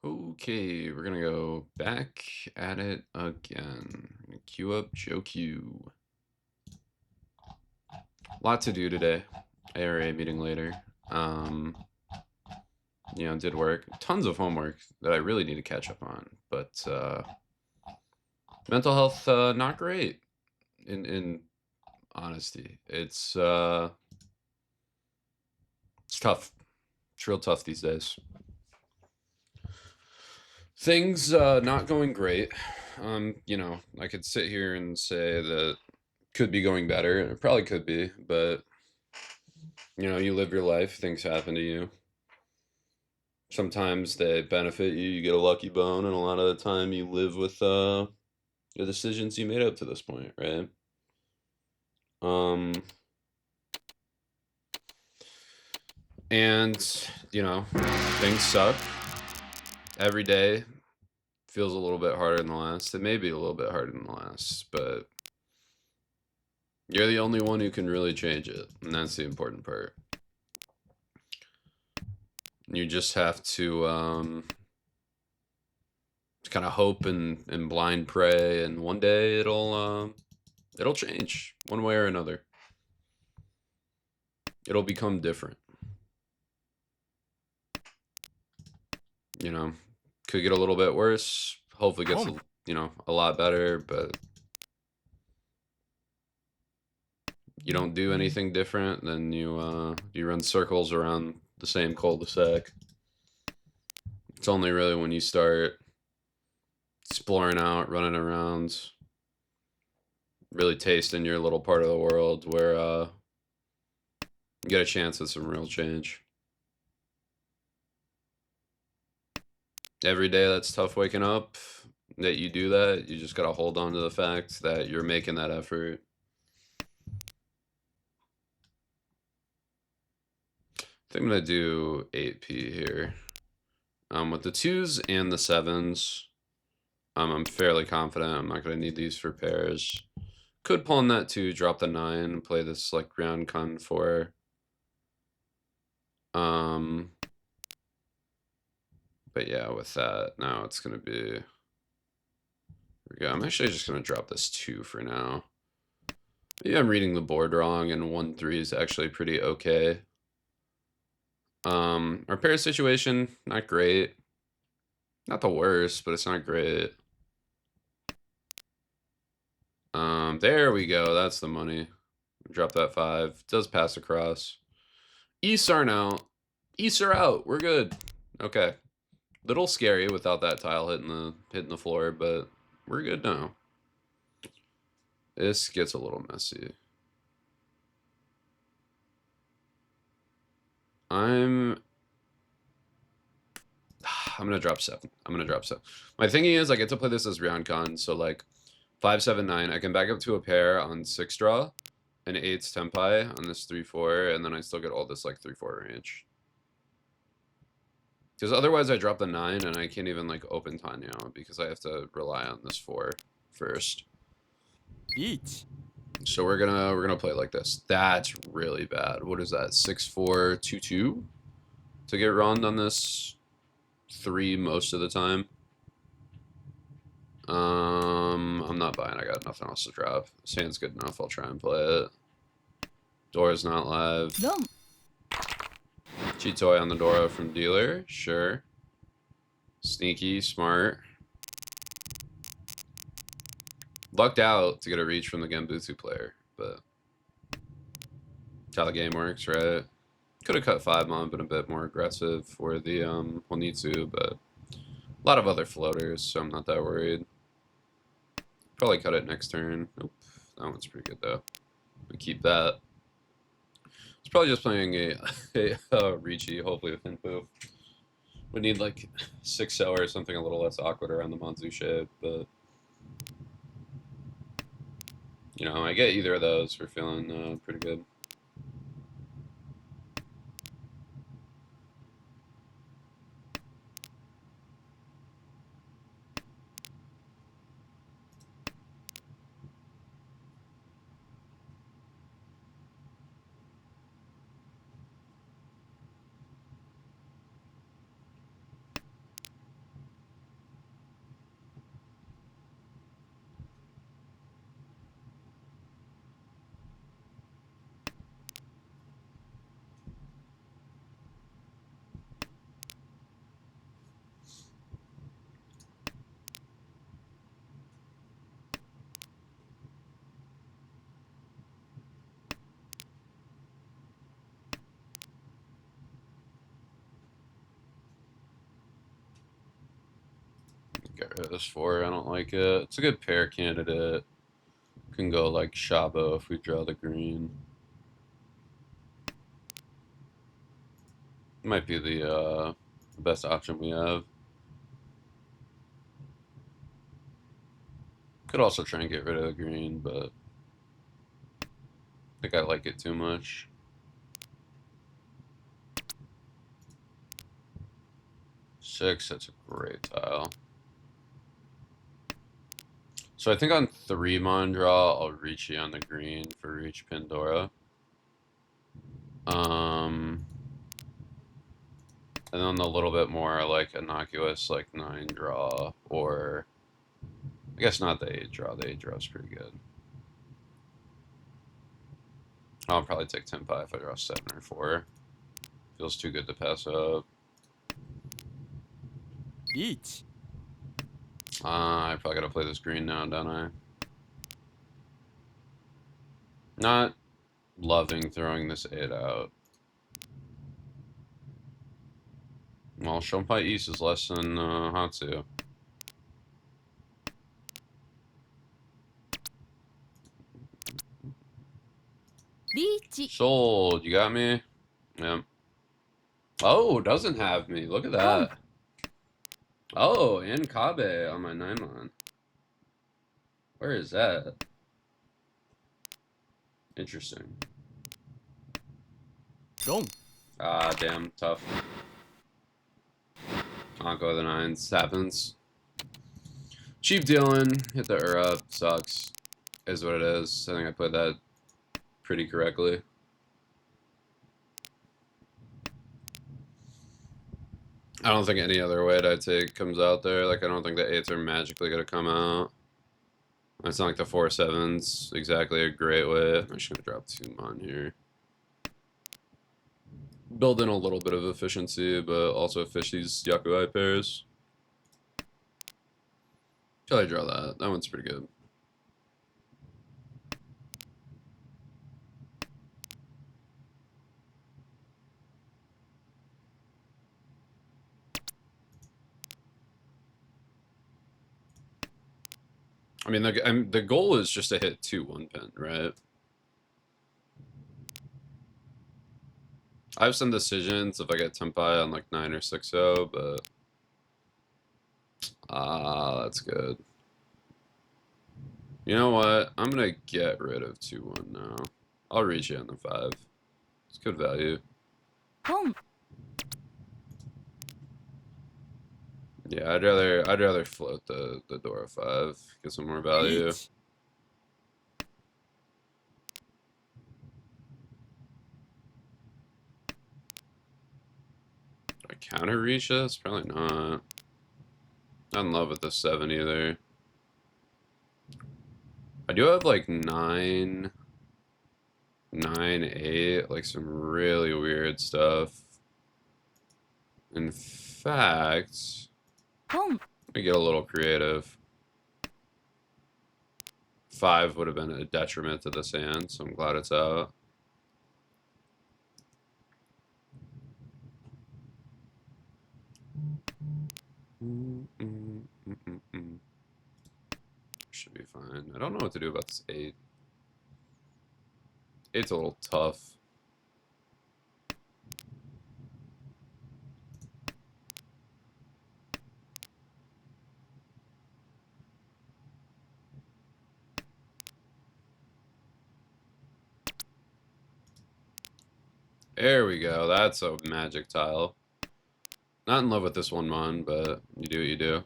Okay, we're gonna go back at it again. We're gonna queue up Joe Q. Lot to do today. ARA meeting later. Um, did work. Tons of homework that I really need to catch up on. But mental health, not great. In honesty, it's tough. It's real tough these days. Things not going great. I could sit here and say that could be going better, and it probably could be, but you live your life, things happen to you. Sometimes they benefit you, you get a lucky bone, and a lot of the time you live with the decisions you made up to this point, right? Um, and things suck. Every day feels a little bit harder than the last. It may be a little bit harder than the last, but you're the only one who can really change it, and that's the important part. You just have to kind of hope and blind pray, and one day it'll change one way or another. It'll become different. You know, could get a little bit worse. Hopefully, gets a lot better. But you don't do anything different, then you run circles around the same cul-de-sac. It's only really when you start exploring out, running around, really tasting your little part of the world where you get a chance at some real change. Every day that's tough waking up, that you do that, you just got to hold on to the fact that you're making that effort. I think I'm going to do 8p here. With the 2s and the 7s, I'm fairly confident I'm not going to need these for pairs. Could pull in that 2, drop the 9, and play this like round con 4. But yeah, with that, now it's going to be... Here we go. I'm actually just going to drop this 2 for now. Maybe I'm reading the board wrong, and 1-3 is actually pretty okay. Our pair situation, not great. Not the worst, but it's not great. There we go. That's the money. Drop that 5. Does pass across. East aren't out. East are out. We're good. Okay. Little scary without that tile hitting the floor, but we're good now. This gets a little messy. I'm gonna drop 7. I'm gonna drop 7. My thinking is I get to play this as round con, so like 5, 7, 9. I can back up to a pair on 6 draw, and 8's tempai on this 3, 4, and then I still get all this like 3, 4 range. Because otherwise I drop the 9 and I can't even like open Tenhou because I have to rely on this 4 first. Each. So we're gonna play like this. That's really bad. What is that? 6, 4, 2, 2 to get run on this 3 most of the time. I'm not buying. I got nothing else to drop. This hand's good enough. I'll try and play it. Door's not live. Cheat toy on the Dora from dealer. Sure. Sneaky, smart. Lucked out to get a reach from the Genbutsu player, but that's how the game works, right? Could have cut 5 on, been a bit more aggressive for the Honitsu, but a lot of other floaters, so I'm not that worried. Probably cut it next turn. Nope, that one's pretty good though. We keep that. It's probably just playing a Ricci, hopefully with Infu. We need like 6-0 or something a little less awkward around the Manzu shape, but I get either of those. We're feeling pretty good. Get rid of this 4. I don't like it. It's a good pair candidate. Can go like Shabo if we draw the green. Might be the best option we have. Could also try and get rid of the green, but I think I like it too much. Six, that's a great tile. So I think on 3 mon draw, I'll reach you on the green for reach Pandora. And then a little bit more like innocuous, like 9 draw, or I guess not the 8 draw. The 8 draw is pretty good. I'll probably take 10 pi if I draw 7 or 4. Feels too good to pass up. 1 I probably gotta play this green now, don't I? Not loving throwing this 8 out. Well, Shompai East is less than Hatsu. Sold. You got me? Yeah. Oh, doesn't have me. Look at that. Oh, and Kabe on my 9 mon. Where is that? Interesting. 4 Ah, damn. Tough. Anko the 9s. Happens. Cheap dealing. Hit the up. Sucks. Is what it is. I think I played that pretty correctly. I don't think any other weight I take comes out there. Like, I don't think the 8s are magically going to come out. It's not like the 4-7's exactly a great way. I'm just going to drop 2 mon here. Build in a little bit of efficiency, but also fish these Yakuai pairs. Till I draw that. That one's pretty good. I mean, the goal is just to hit 2 1-pin, right? I have some decisions if I get Tempai on like 9 or 6-0, but that's good. You know what? I'm gonna get rid of 2-1 now. I'll reach you on the 5. It's good value. Yeah, I'd rather float the Dora 5, get some more value. 1 Do I counter reach this? Probably not. Not in love with the 7 either. I do have like 9, 8, like some really weird stuff. In fact, let me get a little creative. 5 would have been a detriment to this hand, so I'm glad it's out. Should be fine. I don't know what to do about this 8. 8's a little tough. There we go. That's a magic tile. Not in love with this 1 mon, but you do what you do.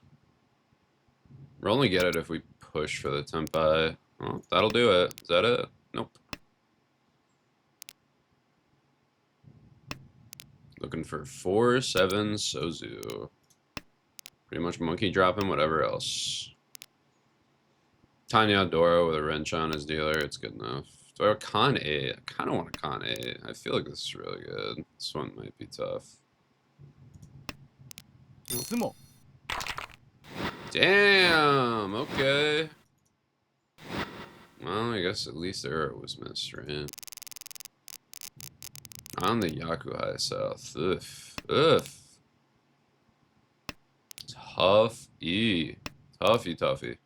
We'll only get it if we push for the Tempai. Well, that'll do it. Is that it? Nope. Looking for 4-7 Sozu. Pretty much monkey dropping, whatever else. Tanya Dora with a wrench on his dealer. It's good enough. Do I have a con 8? I kind of want a con 8. I feel like this is really good. This one might be tough. 相撲 Damn, okay. Well, I guess at least error was missed, right? On the Yakuhai South. Ugh. Ugh. Tough E. Toughy, toughy.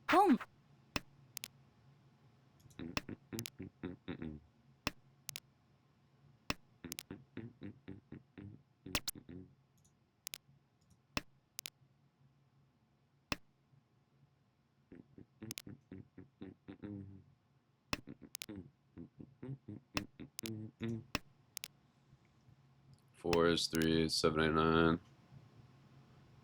Home. 4s, 3s, 7, 8, 9.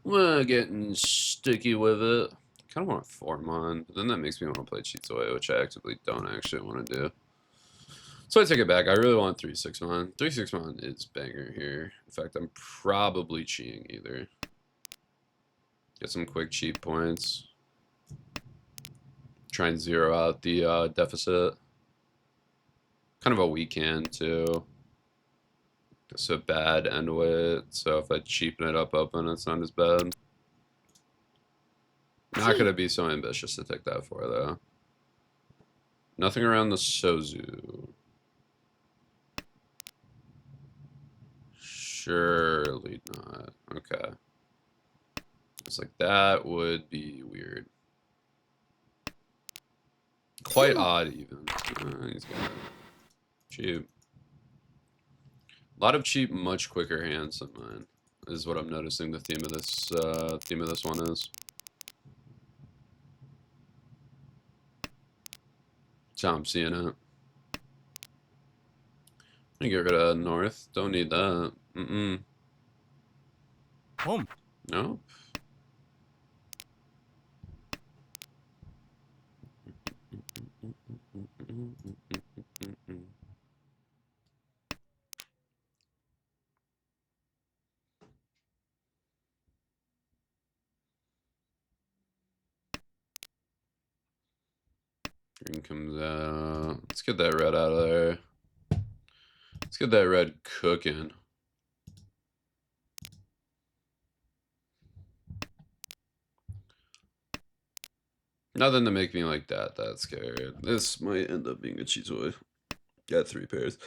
We're getting sticky with it. Kind of want to form on, but then that makes me want to play cheats away, which I actively don't actually want to do. So I take it back. I really want 3-6 mon. 3-6 mon is banger here. In fact, I'm probably cheating either. Get some quick cheat points. Try and zero out the deficit. Kind of a weak hand too. It's a bad end weight, so if I cheapen it up open, it's not as bad. Not gonna be so ambitious to take that for though. Nothing around the Sozu. Surely not. Okay. It's like that would be weird. Quite odd even. He's got cheap. A lot of cheap, much quicker hands than mine. Is what I'm noticing the theme of this one is. That's how I'm seeing it. I get rid of North. Don't need that. Home. No. Green comes out. Let's get that red out of there. Let's get that red cooking. Nothing to make me like that scared. This might end up being a Chizoy. Got 3 pairs.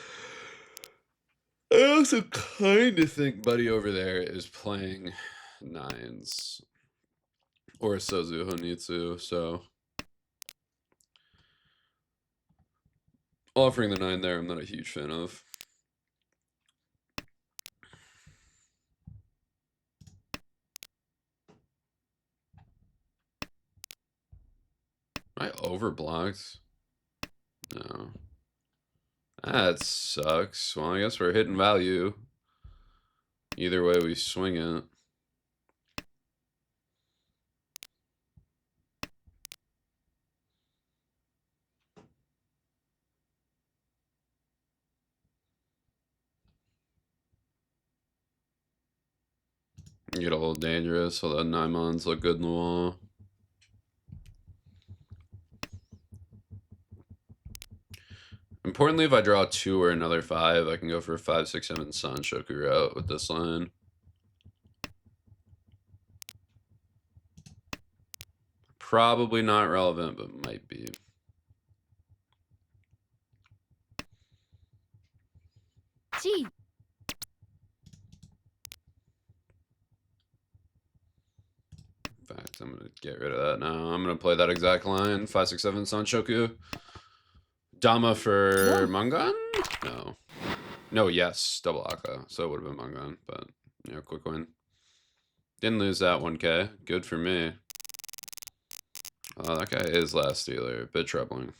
I also kind of think Buddy over there is playing 9s. Or Sozu Honitsu, so offering the 9 there, I'm not a huge fan of. Am I overblocked? No. That sucks. Well, I guess we're hitting value. Either way we swing it. Get a little dangerous, so the 9-mons look good in the wall. Importantly, if I draw 2 or another 5, I can go for a 5, 6, 7 Sun Shoku route with this line. Probably not relevant, but might be. G. In fact, I'm going to get rid of that now. I'm going to play that exact line. 5, 6, 7 Sun Shoku. Dama for Mangan? No. No, yes. Double Aka. So it would have been Mangan, but, yeah, quick win. Didn't lose that 1K. Good for me. Oh, that guy is last dealer. Bit troubling.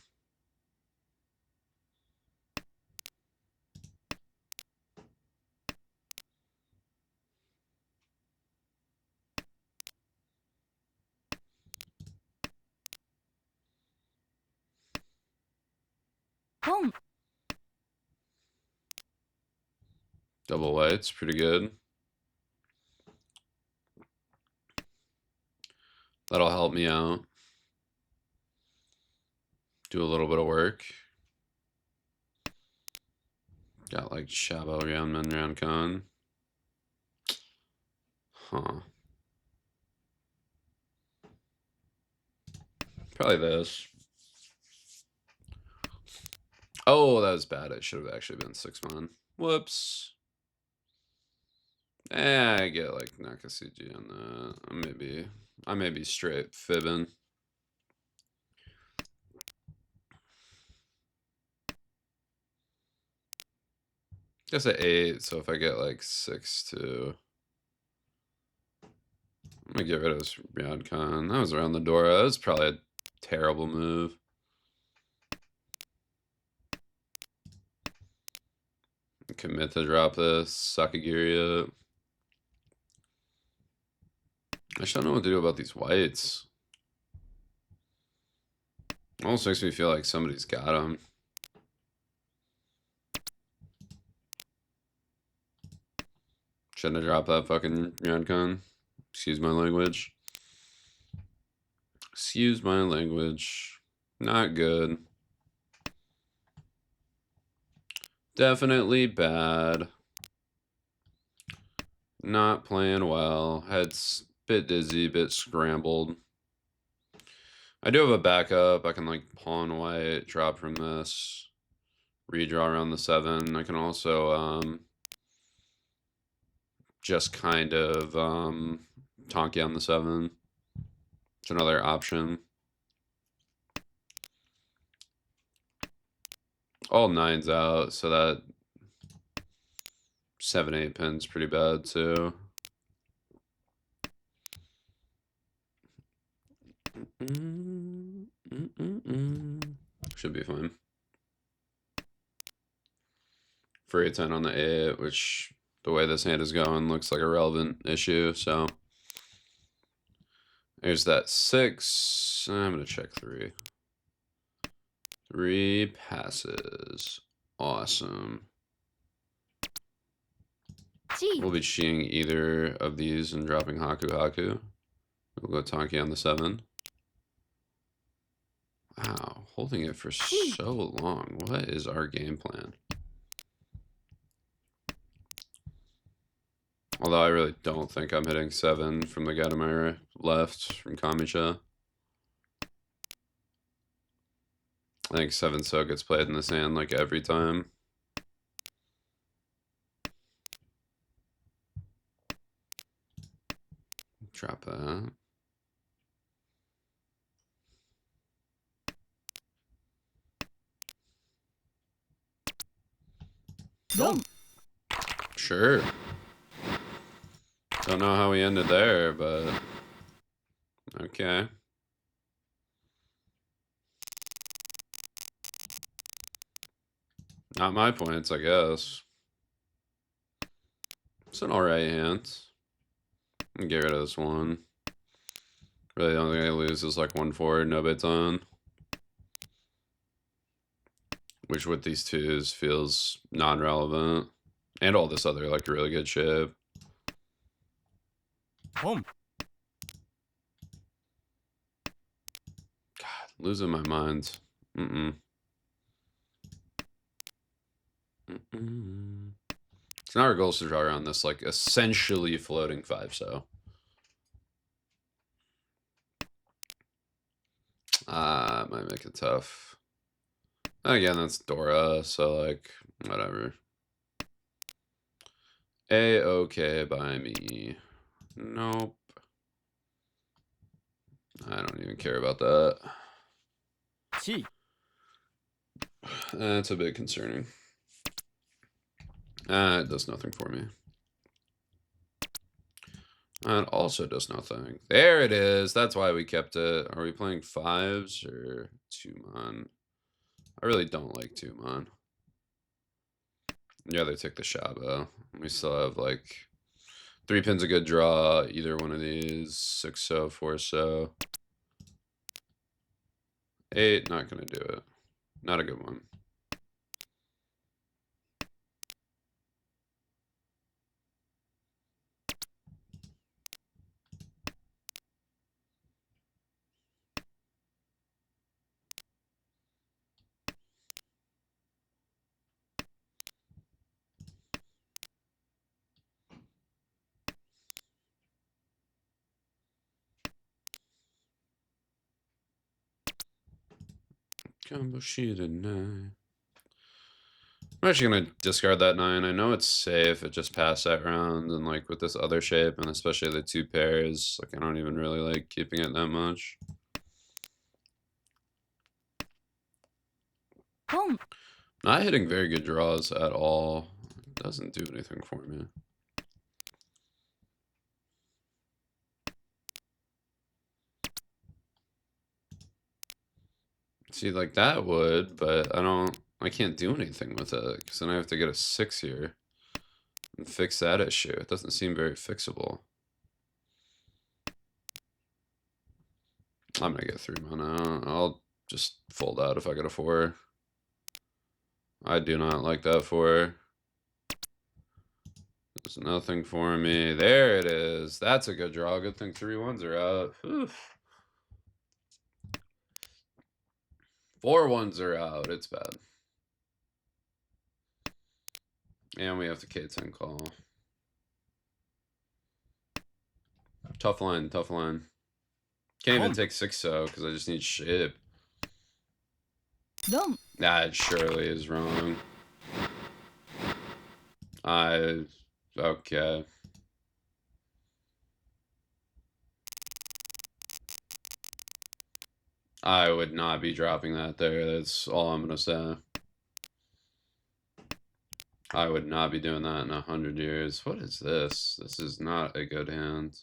Home. Double white's pretty good. That'll help me out. Do a little bit of work. Got like Shabo, Roundman, Round Con. Huh. Probably this. Oh, that was bad. It should have actually been 6-mon. Whoops. I get like Nakasuji on that. I may be straight fibbing. Guess at 8, so if I get like 6-2. I'm gonna get rid of this Ryadcon. That was around the Dora. That was probably a terrible move. Commit to drop this. Sakagiri up. I just don't know what to do about these whites. Almost makes me feel like somebody's got them. Shouldn't have dropped that fucking Ryadcon. Excuse my language. Excuse my language. Not good. Definitely bad. Not playing well. Head's bit dizzy, bit scrambled. I do have a backup. I can like pawn white, drop from this, redraw around the 7. I can also just kind of Tonki on the 7. It's another option. All 9's out, so that 7-8 pin's pretty bad too. Should be fine. Free 10 on the 8, which the way this hand is going looks like a relevant issue, so there's that 6. I'm gonna check 3. 3 passes. Awesome. We'll be cheating either of these and dropping Haku Haku. We'll go Tonki on the 7. Wow, holding it for so long. What is our game plan? Although I really don't think I'm hitting 7 from the guy to my left from Kamisha. I think 7 so gets played in this hand like every time. Drop that. Sure. Don't know how we ended there, but okay. Not my points, I guess. It's an alright hand. Get rid of this one. Really, the only thing I lose is like 1-4, no bits on. Which with these twos feels non-relevant. And all this other like really good shape. Home. God, losing my mind. So now our goal is to draw around this like essentially floating 5, so. Might make it tough. Again, that's Dora, so like, whatever. A-okay by me. Nope. I don't even care about that. That's a bit concerning. It does nothing for me. It also does nothing. There it is. That's why we kept it. Are we playing 5s or 2-mon? I really don't like 2-mon. Yeah, they took the Shaba. We still have like 3 pins a good draw. Either one of these. 6-so, 4-so. 8, not gonna do it. Not a good one. Kambushita night. I'm actually gonna discard that 9. I know it's safe. It just passed that round, and like with this other shape, and especially the 2 pairs, like I don't even really like keeping it that much. Boom. Not hitting very good draws at all. It doesn't do anything for me. See, like that would, but I can't do anything with it, because then I have to get a 6 here and fix that issue. It doesn't seem very fixable. I'm gonna get 3 mana. I'll just fold out if I get a 4. I do not like that 4. There's nothing for me. There it is. That's a good draw. Good thing 3 1s are out. Whew. 4 1s are out. It's bad. And we have the K10 call. Tough line, tough line. Can't even take 6 so because I just need shape. Dum. That surely is wrong. Okay. I would not be dropping that there. That's all I'm gonna say. I would not be doing that in 100 years. What is this? This is not a good hand.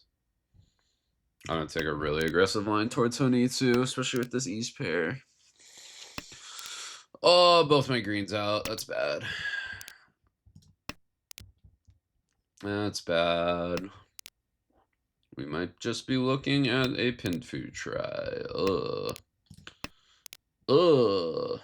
I'm gonna take a really aggressive line towards Honitsu, especially with this East pair. Oh, both my greens out. That's bad. That's bad. We might just be looking at a Pinfu try. Ugh. Ugh.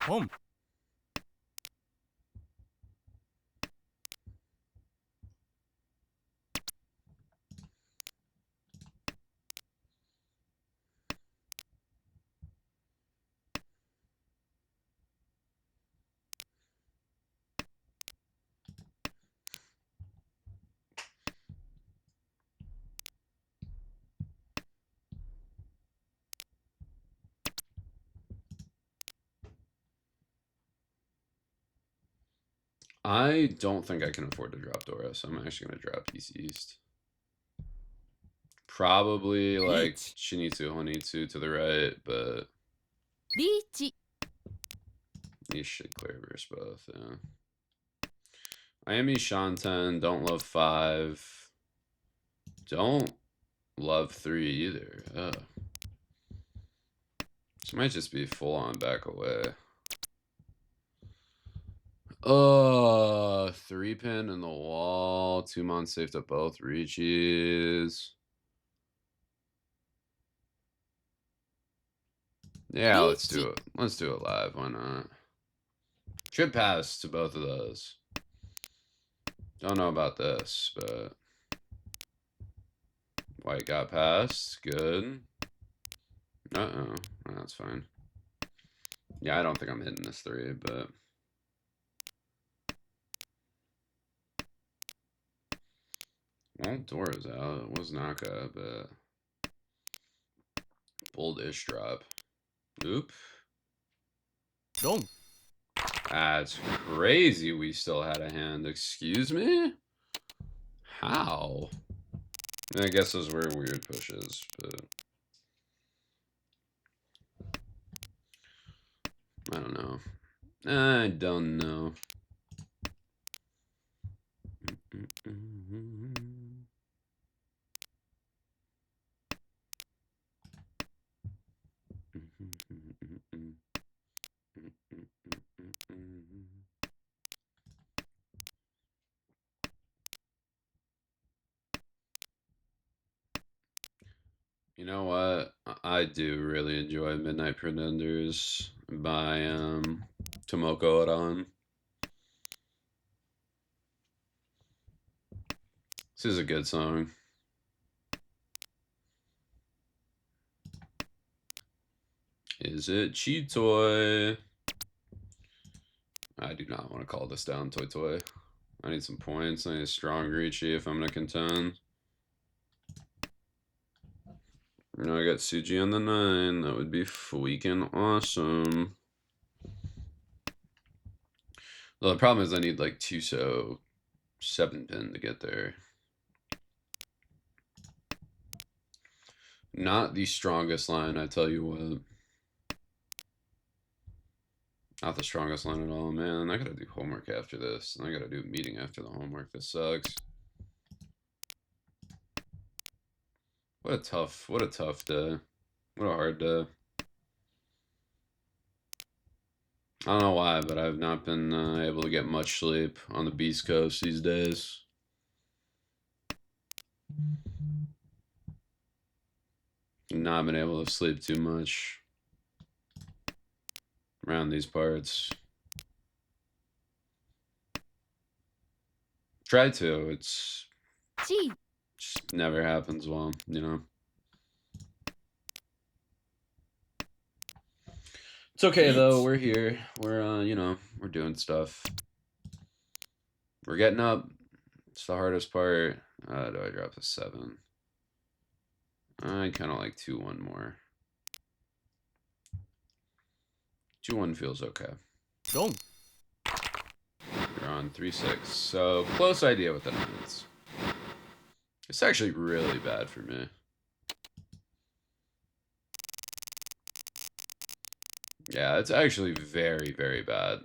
Boom. I don't think I can afford to drop Dora, so I'm actually going to drop East East. Probably like Reach. Shinizu, Honitsu to the right, but リーチ these should clear versus both, yeah. I am Shanten, don't love 5. Don't love 3 either. Ugh. This might just be full on back away. 3 pin in the wall. 2 mon safe to both reaches. Yeah, let's do it. Let's do it live. Why not? Should pass to both of those. Don't know about this, but white got past. Good. Uh-oh. That's fine. Yeah, I don't think I'm hitting this 3, but well, Dora's out. It was Naka, but bold-ish drop. Oop. Dong. That's crazy we still had a hand. Excuse me? How? I guess those were weird pushes, but I don't know. I don't know. You know what? I do really enjoy Midnight Pretenders by Tomoko Aran. This is a good song. Is it cheat toy? I do not want to call this down, toy toy. I need some points. I need a strong Ricci if I'm going to contend. I got Suji on the 9. That would be freaking awesome. Well, the problem is I need like 2 so 7 pin to get there. Not the strongest line, I tell you what. Not the strongest line at all, man. I gotta do homework after this. And I gotta do a meeting after the homework. This sucks. What a tough day. What a hard day. I don't know why, but I've not been able to get much sleep on the Beast Coast these days. Not been able to sleep too much around these parts. Try to. It's just never happens well, you know. It's okay though. We're here. We're you know, we're doing stuff. We're getting up. It's the hardest part. Do I drop a 7? I kind of like 2-1 more. 2-1 feels okay. Wrong. You're on 3-6. So close idea with the 9s. It's actually really bad for me. Yeah, it's actually very, very bad.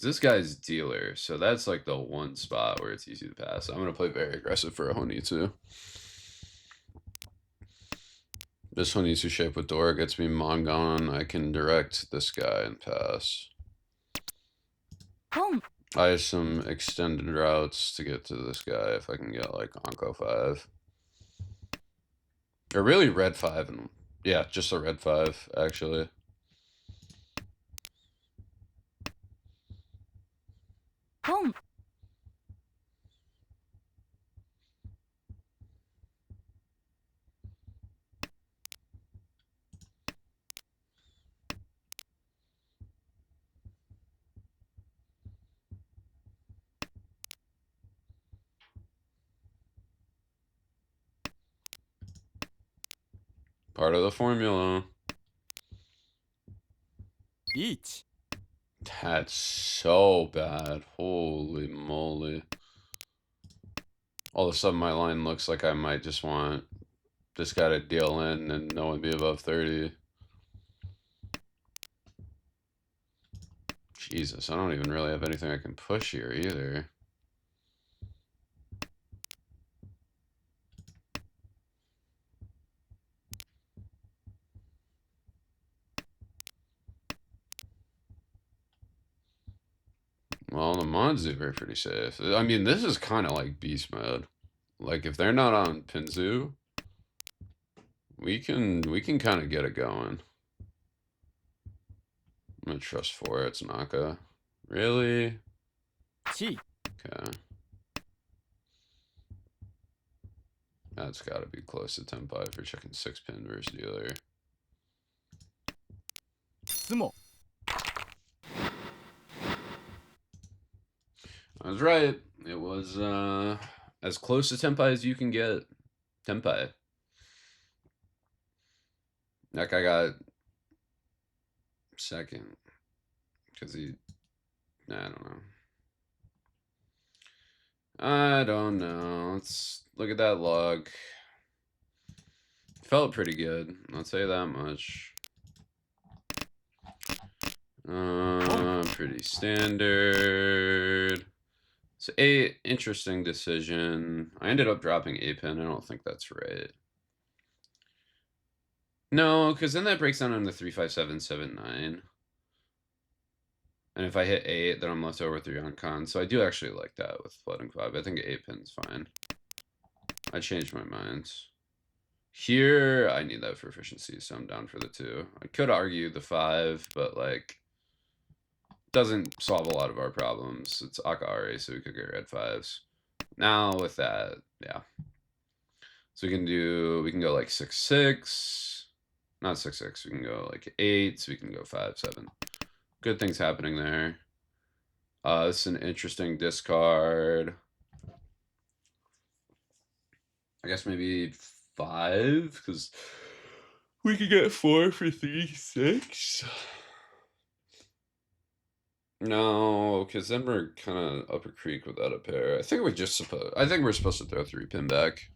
This guy's dealer, so that's like the one spot where it's easy to pass. I'm going to play very aggressive for a Honitsu. This Honitsu shape with Dora gets me Mongon. I can direct this guy and pass. I have some extended routes to get to this guy if I can get like Onko 5. Or really red 5. And yeah, just a red 5, actually. Part of the formula. Each. That's so bad. Holy moly. All of a sudden my line looks like I might just want this guy to deal in and no one be above 30. Jesus, I don't even really have anything I can push here either. Well, the Monzu are pretty safe. I mean, this is kind of like beast mode. Like, if they're not on Pinzu, we can kind of get it going. I'm gonna trust 4. It's Naka. Really? Chi. Okay. That's got to be close to Tenpai for checking 6 pin versus dealer. Sumo. I was right. It was as close to Tenpai as you can get. Tenpai. That guy got second because he. I don't know. I don't know. Let's look at that log. Felt pretty good. I'll tell you that much. Pretty standard. So 8, interesting decision. I ended up dropping 8 pin. I don't think that's right. No, because then that breaks down into 3, 5, 7, 7, 9. And if I hit 8, then I'm left over 3 on con. So I do actually like that with flooding 5. I think 8 pin's fine. I changed my mind. Here, I need that for efficiency, so I'm down for the 2. I could argue the 5, but like, doesn't solve a lot of our problems. It's Akari, so we could get red 5s. Now with that, yeah. So we can go like 6, 6. Not 6-6. We can go like 8. We can go 5-7. Good things happening there. This is an interesting discard. I guess maybe 5, because we could get 4 for 3-6. No, because then we're kind of up a creek without a pair. I think we're supposed to throw 3-pin back.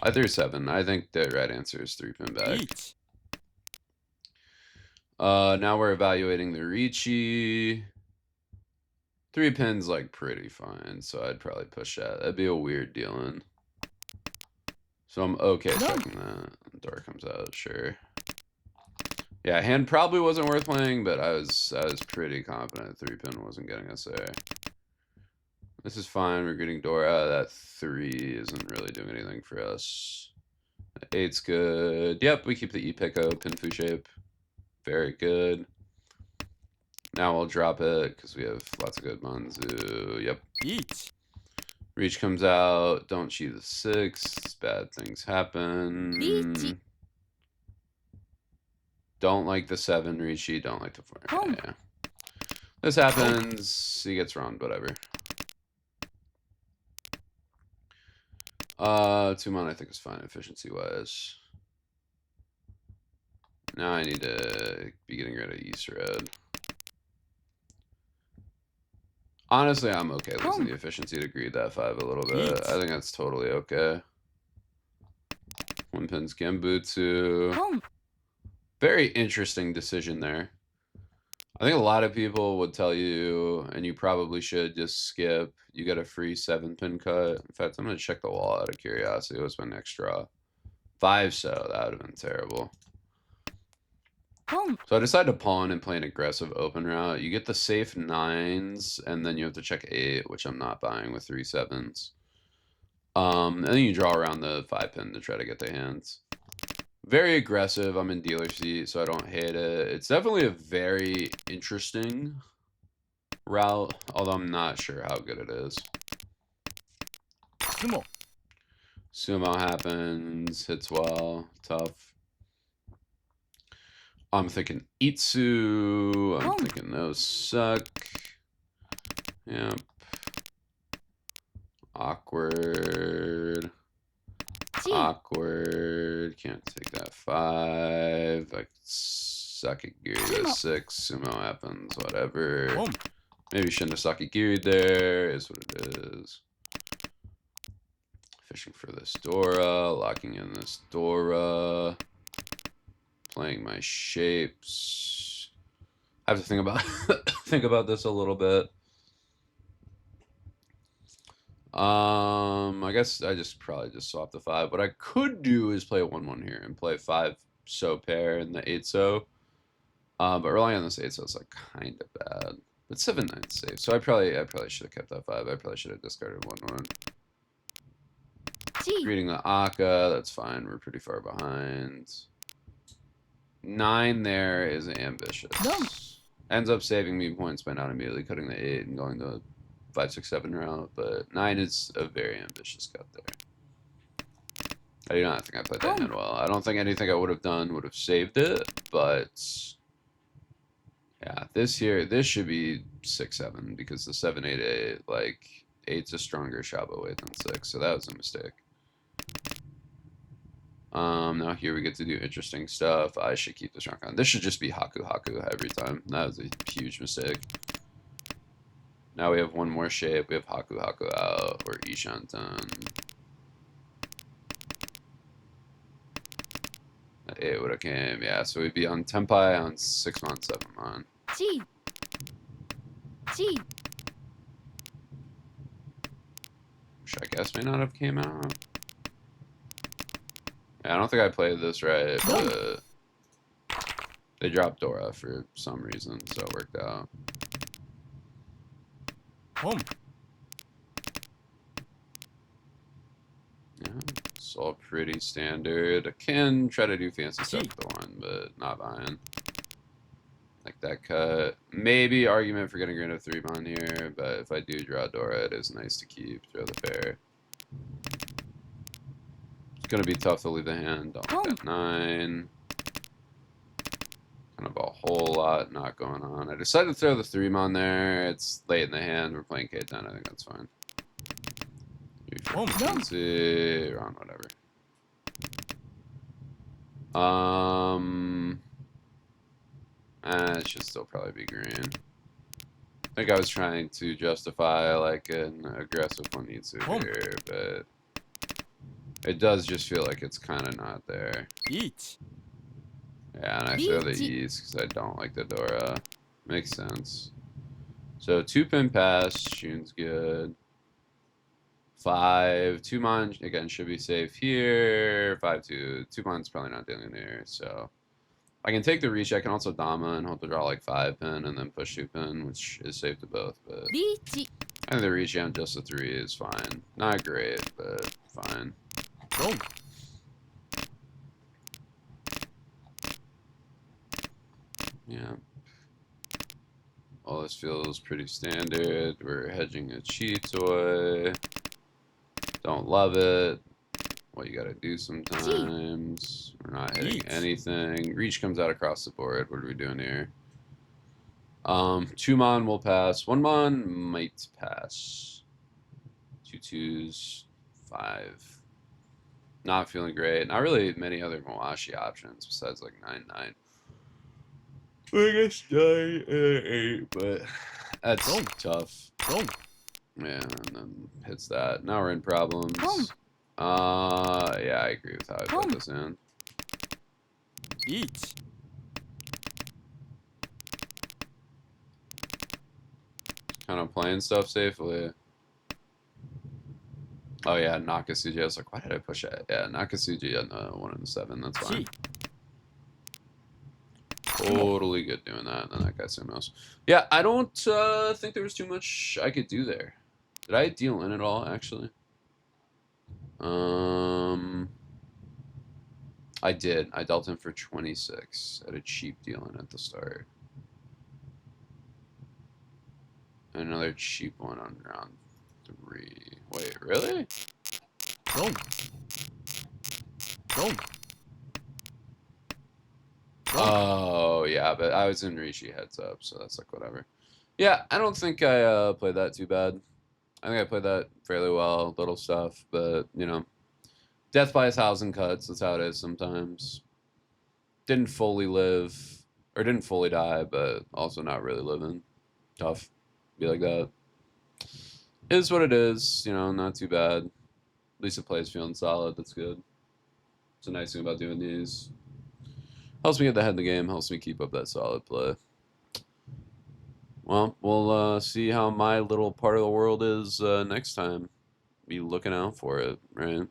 I threw 7. I think the right answer is 3-pin back. 1 Now we're evaluating the Ricci. 3 pins like pretty fine, so I'd probably push that. That'd be a weird dealing. So I'm okay checking that. Door comes out, sure. Yeah, hand probably wasn't worth playing, but I was pretty confident 3-pin wasn't getting us there. This is fine. We're getting Dora. That 3 isn't really doing anything for us. 8's good. Yep, we keep the E-Pico Pinfu shape. Very good. Now we'll drop it because we have lots of good Manzu. Yep. 1 Reach comes out. Don't cheat the 6. Bad things happen. Reach. Don't like the 7. Reachy. Don't like the 4. Yeah. This happens. He gets wrong. Whatever. 2 mana I think is fine efficiency wise. Now I need to be getting rid of East Red. Honestly, I'm okay losing the efficiency to greed that 5 a little bit. I think that's totally okay. 1 pin's Gambutsu. Very interesting decision there. I think a lot of people would tell you, and you probably should, just skip. You get a free 7-pin cut. In fact, I'm going to check the wall out of curiosity. What's my next draw? 5, so that would have been terrible. So I decided to pawn and play an aggressive open route. You get the safe 9s, and then you have to check 8, which I'm not buying with 3 7s. And then you draw around the 5-pin to try to get the hands. Very aggressive. I'm in dealer seat, so I don't hate it. It's definitely a very interesting route, although I'm not sure how good it is. Sumo happens, hits well, tough. I'm thinking Itsu. I'm thinking those suck. Yep. Awkward. Awkward. Can't take that 5. I Sakigiri to 6. Sumo happens. Whatever. Maybe shouldn't have Sakigiri there. Is what it is. Fishing for this Dora. Locking in this Dora. Playing my shapes. I have to think about think about this a little bit. I guess I probably just swap the 5. What I could do is play a 1-1 here and play 5 so pair and the 8 so. But relying on this 8 so is like kind of bad. But 7-9 safe. So I probably should have kept that 5. I probably should have discarded 1-1. Reading the Akka, that's fine. We're pretty far behind. 9 there is ambitious. Ends up saving me points by not immediately cutting the 8 and going the 5, 6, 7 route, but 9 is a very ambitious cut there. I do not think I played that hand well. I don't think anything I would have done would have saved it, but yeah, this should be 6, 7 because the 7, 8, 8, like 8's a stronger Shabo weight than 6, so that was a mistake. Now here we get to do interesting stuff. I should keep this rock on. This should just be Haku Haku every time. That was a huge mistake. Now we have one more shape. We have Haku Haku out or Ishantan. That 8 would have came. Yeah, so we'd be on Tenpai on 6 mon, 7 mon. Which I guess may not have came out. Yeah, I don't think I played this right, but they dropped Dora for some reason, so it worked out. Yeah, it's all pretty standard. I can try to do fancy stuff with the 1, but not buying. Like that cut. Maybe argument for getting rid of 3 mon here, but if I do draw Dora, it is nice to keep. Throw the pair. It's gonna be tough to leave the hand. Don't like that 9. lot not going on. I decided to throw the 3-mon there. It's late in the hand. We're playing K10. I think that's fine. Efficiency, wrong, whatever. It should still probably be green. I think I was trying to justify like an aggressive Onitsu here, but it does just feel like it's kind of not there. 1 Yeah, and I throw the East because I don't like the Dora. Makes sense. So 2-pin pass, Shun's good. 5, 2-mon, again, should be safe here. 5-2, 2-mon's probably not dealing there, so. I can take the reach, I can also Dama and hope to draw like 5-pin and then push 2-pin, which is safe to both, but. リーチ I think the reach on just a 3 is fine. Not great, but fine. ドン Yeah. All this feels pretty standard. We're hedging a cheat toy. Don't love it. Well, you gotta do sometimes. We're not hitting anything. Reach comes out across the board. What are we doing here? 2-mon will pass. 1-mon might pass. 2 2s. 5. Not feeling great. Not really many other Mawashi options besides like 9-9. I guess 9 and 8, but that's tough. ドン Yeah, and then hits that. Now we're in problems. Yeah, I agree with how I put this in. 1 Kind of playing stuff safely. Oh yeah, Nakasuji. I was like, why did I push it? Yeah, Nakasuji on the 1 and the 7. That's fine. 1 Totally good doing that. And then that guy Sumos. Yeah, I don't think there was too much I could do there. Did I deal in at all, actually? I did. I dealt in for 26 at a cheap deal in at the start. Another cheap one on round 3. Wait, really? ドンドン Oh, yeah, but I was in Rishi heads up, so that's like whatever. Yeah, I don't think I played that too bad. I think I played that fairly well, little stuff, but, you know, death by 1,000 cuts, that's how it is sometimes. Didn't fully live, or didn't fully die, but also not really living. Tough. Be like that. Is what it is, you know, not too bad. At least the play's feeling solid, that's good. It's a nice thing about doing these. Helps me get the head in the game, helps me keep up that solid play. Well, we'll see how my little part of the world is next time. Be looking out for it, right?